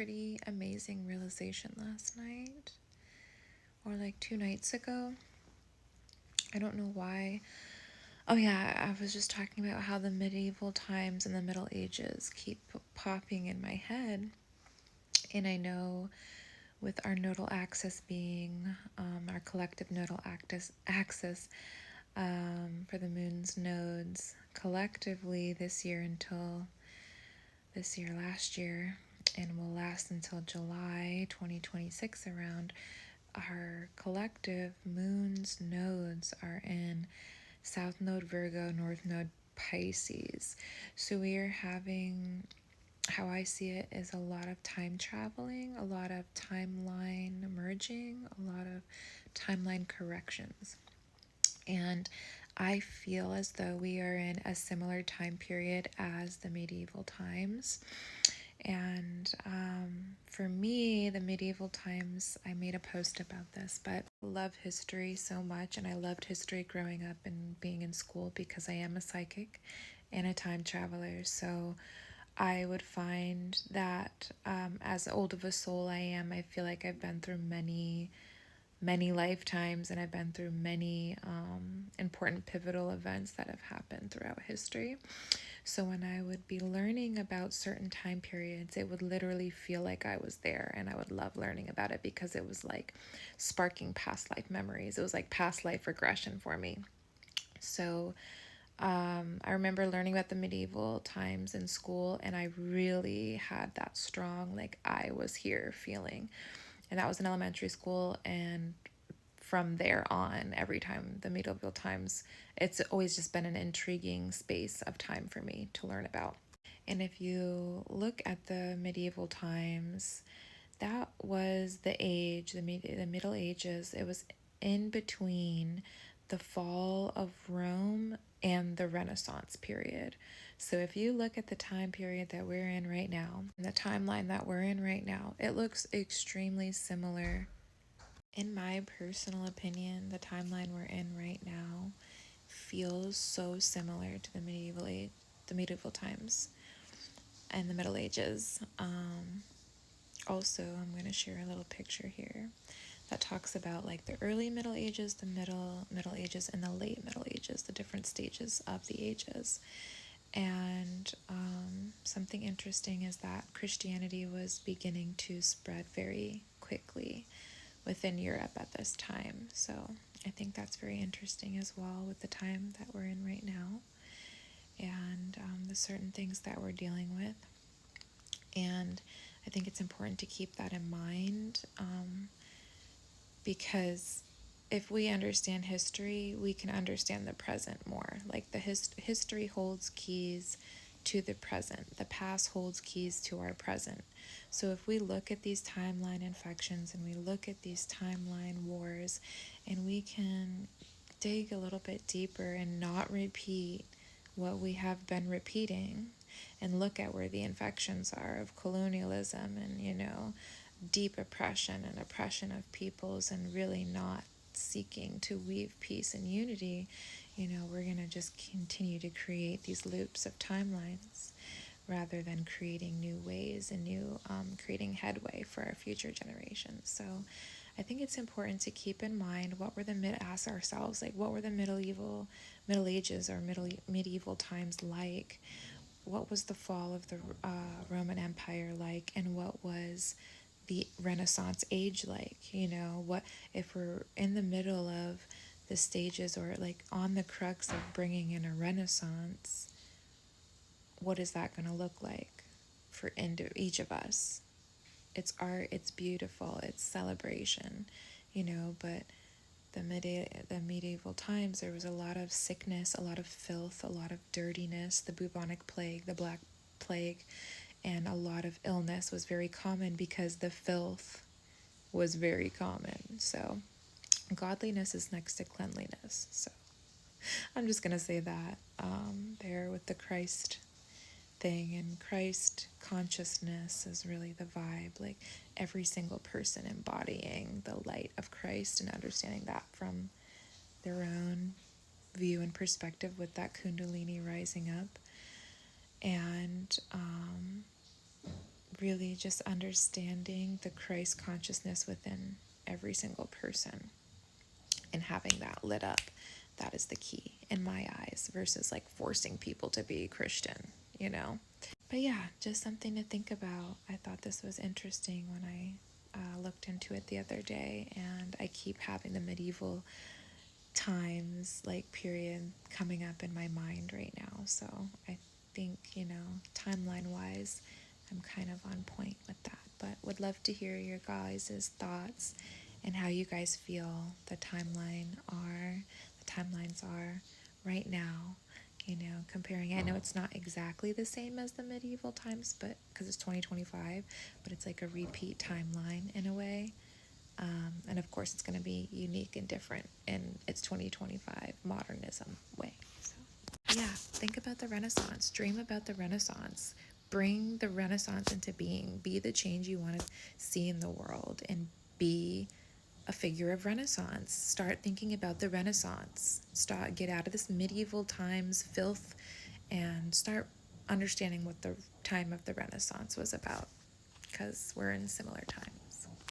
pretty amazing realization last night, or like 2 nights ago. I don't know why. Oh, yeah, I was just talking about how the medieval times and the Middle Ages keep popping in my head. And I know with our nodal axis being our collective nodal axis for the moon's nodes collectively this year until last year, and will last until July 2026 around, our collective moon's nodes are in South Node Virgo, North Node Pisces. So we are having, how I see it, is a lot of time traveling, a lot of timeline merging, a lot of timeline corrections. And I feel as though we are in a similar time period as the medieval times. And for me, the medieval times, I made a post about this, but I love history so much. And I loved history growing up and being in school because I am a psychic and a time traveler. So I would find that as old of a soul I am, I feel like I've been through many lifetimes, and I've been through many important pivotal events that have happened throughout history. So when I would be learning about certain time periods, it would literally feel like I was there, and I would love learning about it because it was like sparking past life memories. It was like past life regression for me. So I remember learning about the medieval times in school, and I really had that strong, like, I was here feeling. And that was in elementary school. And from there on, every time the medieval times, it's always just been an intriguing space of time for me to learn about. And if you look at the medieval times, that was the age, the Middle Ages. It was in between the fall of Rome and the Renaissance period. So if you look at the time period that we're in right now, the timeline that we're in right now, it looks extremely similar. In my personal opinion, the timeline we're in right now feels so similar to the medieval times and the Middle Ages. Also, I'm going to share a little picture here that talks about like the early Middle Ages, the Middle Ages, and the late Middle Ages, the different stages of the ages. And something interesting is that Christianity was beginning to spread very quickly within Europe at this time. So I think that's very interesting as well with the time that we're in right now, and the certain things that we're dealing with. And I think it's important to keep that in mind, because if we understand history, we can understand the present more. Like the history holds keys to the present. The past holds keys to our present. So if we look at these timeline infections and we look at these timeline wars, and we can dig a little bit deeper and not repeat what we have been repeating, and look at where the infections are of colonialism and, deep oppression and oppression of peoples, and really not seeking to weave peace and unity, we're going to just continue to create these loops of timelines rather than creating new ways and creating headway for our future generations. So I think it's important to keep in mind ask ourselves, like, what were the Middle Ages or medieval times like? What was the fall of the Roman Empire like, and what was the Renaissance age like? What if we're in the middle of the stages, or like on the crux of bringing in a Renaissance? What is that going to look like for each of us? It's art, it's beautiful, it's celebration, but the medieval times, there was a lot of sickness, a lot of filth, a lot of dirtiness. The bubonic plague, the Black Plague, and a lot of illness was very common because the filth was very common. So godliness is next to cleanliness. So I'm just going to say that there with the Christ thing, and Christ consciousness is really the vibe, like every single person embodying the light of Christ and understanding that from their own view and perspective with that Kundalini rising up, and really just understanding the Christ consciousness within every single person and having that lit up. That is the key in my eyes versus like forcing people to be Christian, you know? But yeah, just something to think about. I thought this was interesting when I looked into it the other day, and I keep having the medieval times, like, period, coming up in my mind right now. So I think, you know, timeline wise, I'm kind of on point with that. But would love to hear your guys' thoughts and how you guys feel the timelines are right now. You know, comparing, I know it's not exactly the same as the medieval times, but because it's 2025, but it's like a repeat timeline in a way. And of course, it's going to be unique and different in its 2025 modernism way. So, yeah, think about the Renaissance, dream about the Renaissance, bring the Renaissance into being, be the change you want to see in the world, and be a figure of Renaissance. Start thinking about the Renaissance. Get out of this medieval times filth and start understanding what the time of the Renaissance was about, because we're in similar time.